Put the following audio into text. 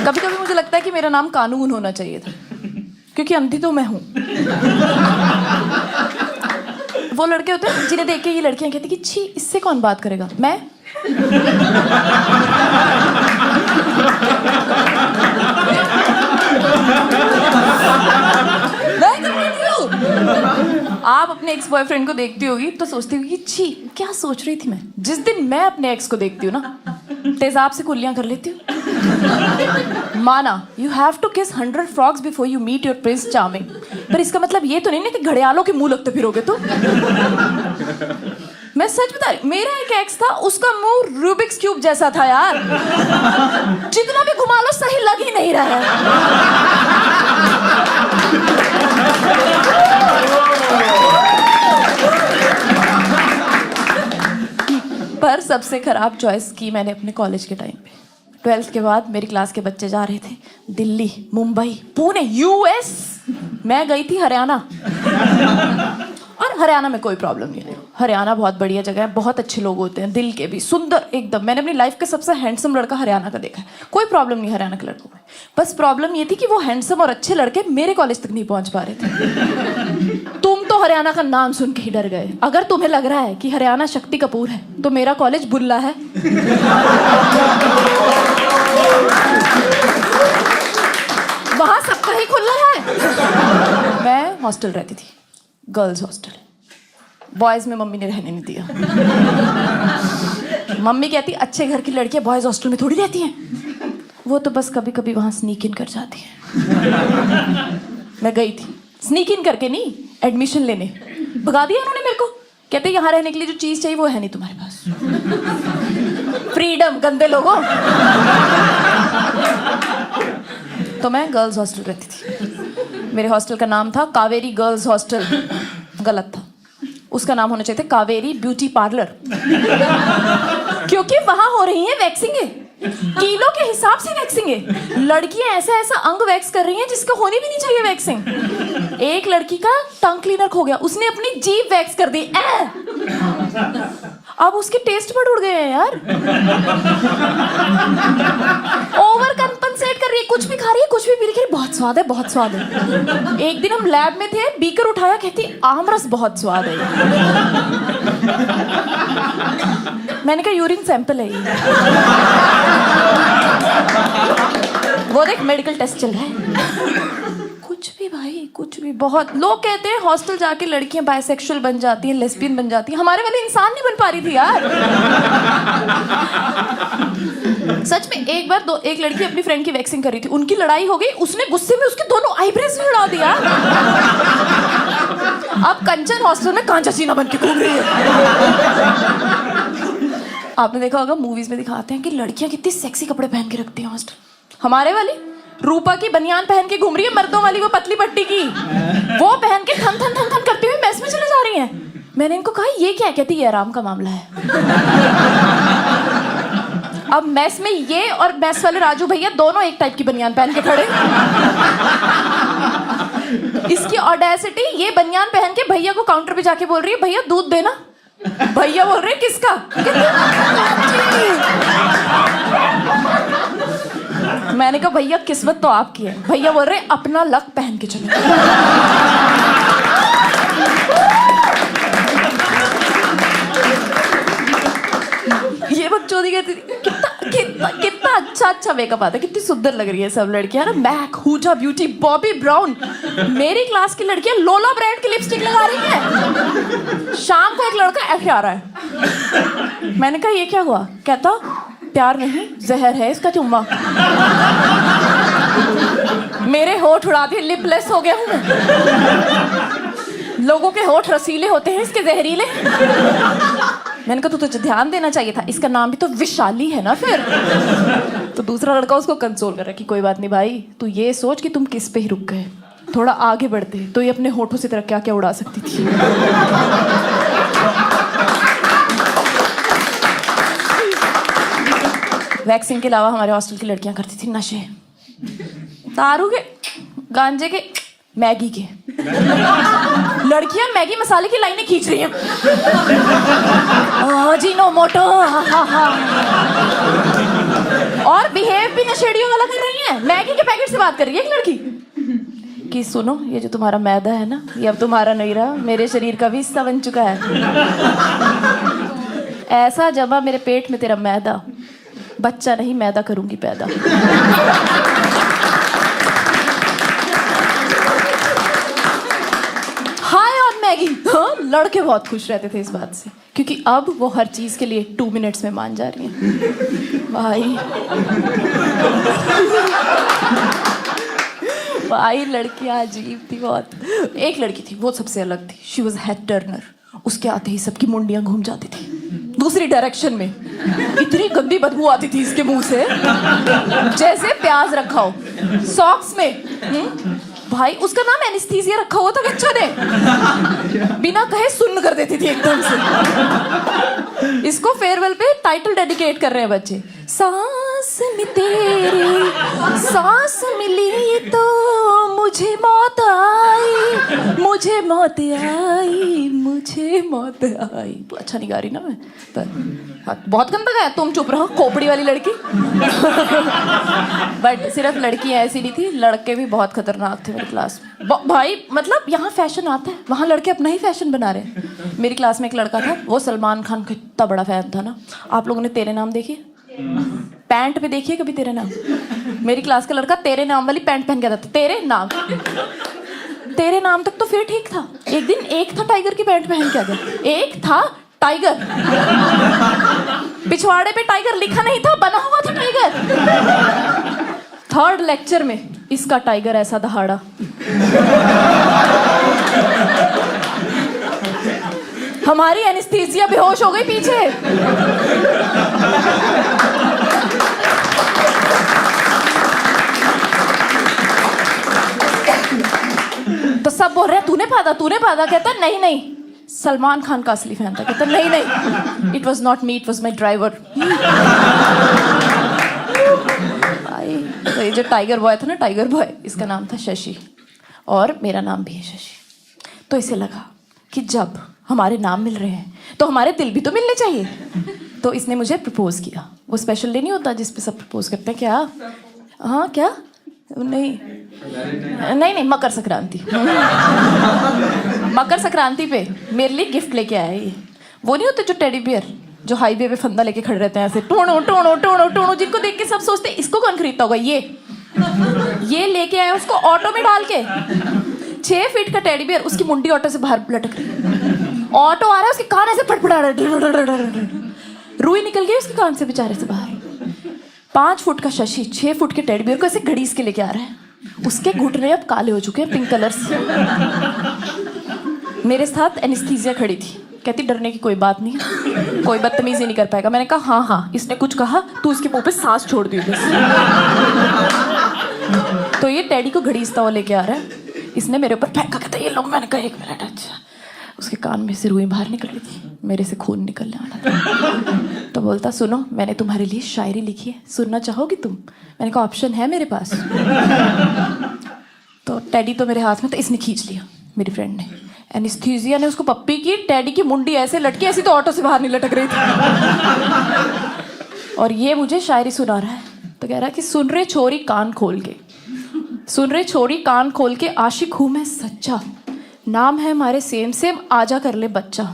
कभी कभी मुझे लगता है कि मेरा नाम कानून होना चाहिए था, क्योंकि अंधी तो मैं हूं। वो लड़के होते हैं जिन्हें देख के ये लड़कियां कहती कि छी, इससे कौन बात करेगा। मैं आप अपने एक्स बॉयफ्रेंड को देखती होगी तो सोचती होगी कि छी, क्या सोच रही थी मैं। जिस दिन मैं अपने एक्स को देखती हूँ ना, तेजाब से कुल्लियां कर लेती हूँ। माना you have to kiss 100 frogs before you meet your prince charming, पर इसका मतलब ये तो नहीं ना कि घड़ियालों के मुंह लगते फिरोगे तो। मैं सच बता रही, मेरा एक एक्स था, उसका मुंह रूबिक्स क्यूब जैसा था यार। जितना भी घुमा लो सही लग ही नहीं रहा है। पर सबसे खराब चॉइस की मैंने अपने कॉलेज के टाइम पे। 12th के बाद मेरी क्लास के बच्चे जा रहे थे दिल्ली, मुंबई, पुणे, यूएस। मैं गई थी हरियाणा। और हरियाणा में कोई प्रॉब्लम नहीं है। हरियाणा बहुत बढ़िया जगह है, बहुत अच्छे लोग होते हैं, दिल के भी, सुंदर एकदम। मैंने अपनी लाइफ का सबसे हैंडसम लड़का हरियाणा का देखा है। कोई प्रॉब्लम नहीं हरियाणा के लड़कों में। बस प्रॉब्लम ये थी कि वो हैंडसम और अच्छे लड़के मेरे कॉलेज तक नहीं पहुंच पा रहे थे। तुम तो हरियाणा का नाम सुन के ही डर गए। अगर तुम्हें लग रहा है कि हरियाणा शक्ति कपूर है तो मेरा कॉलेज बुल्ला है। वहां सबका ही खुला है। मैं हॉस्टल रहती थी, गर्ल्स हॉस्टल। बॉयज में मम्मी ने रहने नहीं दिया। मम्मी कहती अच्छे घर की लड़कियां बॉयज हॉस्टल में थोड़ी रहती हैं, वो तो बस कभी कभी वहां स्नीक इन कर जाती है। मैं गई थी स्नीक इन करके, नहीं एडमिशन लेने। भगा दिया उन्होंने मेरे को। कहते यहाँ रहने के लिए जो चीज चाहिए वो है नहीं तुम्हारे पास। फ्रीडम गंदे लोगों। तो मैं गर्ल्स हॉस्टल रहती थी। मेरे हॉस्टल का नाम था कावेरी गर्ल्स हॉस्टल। गलत था, उसका नाम होना चाहिए था कावेरी ब्यूटी पार्लर। क्योंकि वहां हो रही है वैक्सिंग, किलो के हिसाब से वैक्सिंग है। लड़कियां ऐसा ऐसा अंग वैक्स कर रही हैं जिसको होनी भी नहीं चाहिए वैक्सिंग। एक लड़की का टंग क्लीनर खो गया, उसने अपनी जीभ वैक्स कर दी। अब उसके टेस्ट बड उड़ गए हैं यार। ओवर कंपनसेट कर रही है, कुछ भी खा रही है, कुछ भी पी रही है, बहुत स्वाद है, बहुत स्वाद है। एक दिन हम लैब में थे, बीकर उठाया, कहती आमरस बहुत स्वाद है। मैंने कहा यूरिन सैंपल है ये। वो देख मेडिकल टेस्ट चल रहा है। कुछ भी भाई, कुछ भी। बहुत लोग कहते हैं हॉस्टल जाके लड़कियां बाइसेक्सुअल बन जाती हैं, लेस्बियन बन जाती हैं। हमारे वाली इंसान नहीं बन पा रही थी यार। सच में एक बार एक लड़की अपनी फ्रेंड की वैक्सिंग कर रही थी, उनकी लड़ाई हो गई, उसने गुस्से में उसके दोनों आईब्रोज भी उड़ा दिया। अब कंचन हॉस्टल में कांचा चीना बन के घूम रही है। आपने देखा होगा मूवीज में दिखाते हैं कि लड़कियां कितनी सेक्सी कपड़े पहन के रखती हैं हॉस्टल। हमारे वाली रूपा की बनियान पहन के घूम रही है, मर्दों वाली वो पतली पट्टी की, वो पहन के थन थन थन थन करते हुए मेस में चले जा रही हैं। मैंने इनको कहा ये क्या है, कहती ये आराम का मामला है। अब मेस में ये और मेस वाले राजू भैया दोनों एक टाइप की बनियान पहन के खड़े। इसकी ऑडेसिटी, ये बनियान पहन के भैया को काउंटर पे जाके बोल रही है भैया दूध देना। भैया बोल रहे किसका? मैंने कहा भैया किस्मत तो आपकी है। भैया बोल रहे अपना लक पहन के चलो। ये बकचोदी कहती थी कितना कितना कितना अच्छा मेकअप आता है, कितनी सुंदर लग रही है सब लड़कियां ना। Mac, हुजा beauty, Bobby brown. मेरी क्लास की लड़कियां लोला ब्रांड की लिपस्टिक लगा रही हैं। शाम को एक लड़का ऐसे आ रहा है, मैंने कहा ये क्या हुआ? कहता प्यार नहीं जहर है इसका चुम्मा। मेरे होठ उड़ा दिए, लिपलेस हो गया हूं मैं। लोगों के होठ रसीले होते हैं, इसके जहरीले। मैंने कहा तुझे ध्यान देना चाहिए था, इसका नाम भी तो विशाली है ना फिर। तो दूसरा लड़का उसको कंसोल कर रहा कि कोई बात नहीं भाई, तू ये सोच कि तुम किस पे ही रुक गए, थोड़ा आगे बढ़ते तो ये अपने होठों से तेरा क्या क्या उड़ा सकती थी। वैक्सीन के अलावा हमारे हॉस्टल की लड़कियां करती थी नशे, दारू के, गांजे के, मैगी के। लड़कियां मैगी मसाले की लाइनें खींच रही हैं। जीनो मोटो, और बिहेव भी नशेड़ियों वाला कर रही हैं। है, मैगी के पैकेट से बात कर रही है एक लड़की कि सुनो ये जो तुम्हारा मैदा है ना, ये अब तुम्हारा नहीं रहा, मेरे शरीर का भी हिस्सा बन चुका है। ऐसा जमा मेरे पेट में तेरा मैदा, बच्चा नहीं मैदा करूंगी पैदा। हाय ऑन मैगी। हाँ, लड़के बहुत खुश रहते थे इस बात से, क्योंकि अब वो हर चीज के लिए 2 मिनट्स में मान जा रही हैं। भाई लड़कियां अजीब थी बहुत। एक लड़की थी वो सबसे अलग थी, शी वॉज हेड टर्नर। उसके आते ही सबकी मुंडियां घूम जाती थी दूसरी डायरेक्शन में। इतनी गंदी बदबू आती थी इसके मुंह से जैसे प्याज रखा हो सॉक्स में। भाई उसका नाम एनेस्थीसिया रखा हुआ था बच्चा ने, बिना कहे सुन्न कर देती थी एकदम से। इसको फेयरवेल पे टाइटल डेडिकेट कर रहे हैं बच्चे। सांस में तेरी सांस मिली तो मुझे मौत आई, मुझे मौत आई, मुझे मौत आई। अच्छा नहीं गा रही ना मैं, पर बहुत गंदा गाया। तुम चुप रहो खोपड़ी वाली लड़की। बट सिर्फ लड़कियां ऐसी नहीं थी, लड़के भी बहुत खतरनाक थे मेरी क्लास में। भाई मतलब यहाँ फैशन आता है, वहाँ लड़के अपना ही फैशन बना रहे हैं। मेरी क्लास में एक लड़का था, वो सलमान खान का इतना बड़ा फैन था ना। आप लोगों ने तेरे नाम देखी, पैंट पे देखिए कभी तेरे नाम? मेरी क्लास का लड़का तेरे नाम वाली पैंट पहन के आता था। तेरे नाम, तेरे नाम तक तो फिर ठीक था। एक दिन एक था टाइगर की पैंट पहन के आ गया। एक था टाइगर, पिछवाड़े पे टाइगर लिखा नहीं था, बना हुआ था टाइगर। 3rd लेक्चर में इसका टाइगर ऐसा दहाड़ा, हमारी एनेस्थीसिया बेहोश हो गई पीछे। तो सब बोल रहे हैं तूने पादा, तूने पादा। कहता नहीं नहीं, सलमान खान का असली फैन था। कहता नहीं नहीं, it was not me, it was my driver. तो ये जो टाइगर बॉय था ना, टाइगर बॉय, इसका नाम था शशि और मेरा नाम भी है शशि। तो इसे लगा कि जब हमारे नाम मिल रहे हैं तो हमारे दिल भी तो मिलने चाहिए। तो इसने मुझे प्रपोज किया। वो स्पेशल डे नहीं होता जिस पे सब प्रपोज करते हैं क्या? हाँ क्या? नहीं नहीं नहीं, मकर संक्रांति। मकर संक्रांति पे मेरे लिए गिफ्ट लेके आया ये। वो नहीं होते जो टेडी बियर जो हाईवे पे फंदा लेके खड़े रहते हैं ऐसे, टोणो टोणो टोणो टोणो, जिनको देख के सब सोचते हैं इसको कौन खरीदता होगा। ये लेके आया उसको ऑटो में डाल के। 6 फीट का टेडी बियर, उसकी मुंडी ऑटो से बाहर लटक रही। ऑटो आ रहा है, उसके कान ऐसे फटफटा रहा है, रुई निकल गई उसके कान से बेचारे से बाहर। 5 फुट का शशि 6 फुट के टेडी बियर को ऐसे घड़ीस के लेके आ रहा है। उसके घुटने अब काले हो चुके हैं पिंक कलर से। मेरे साथ एनेस्थीसिया खड़ी थी, कहती डरने की कोई बात नहीं, कोई बदतमीजी नहीं कर पाएगा। मैंने कहा हाँ हाँ, इसने कुछ कहा तू इसके मुंह पे सांस छोड़ दी बस। तो ये टेडी को घड़ीसता हुआ लेके आ रहा है, इसने मेरे ऊपर फेंका। कहता ये लो। मैंने कहा 1 मिनट। अच्छा, उसके कान में से रुई बाहर निकल रही थी, मेरे से खून निकलने वाला था। तो बोलता सुनो, मैंने तुम्हारे लिए शायरी लिखी है, सुनना चाहोगी तुम? मैंने कहा ऑप्शन है मेरे पास। तो टेडी तो मेरे हाथ में था, इसने खींच लिया मेरी फ्रेंड ने। एनेस्थीसिया ने उसको पप्पी की, टेडी की मुंडी ऐसे लटकी, ऐसी तो ऑटो से बाहर नहीं लटक रही थी। और ये मुझे शायरी सुना रहा है। तो कह रहा है कि सुन रे छोरी कान खोल के, सुन रे छोरी कान खोल के, आशिक हूं मैं सच्चा, नाम है हमारे सेम सेम, आजा कर ले बच्चा।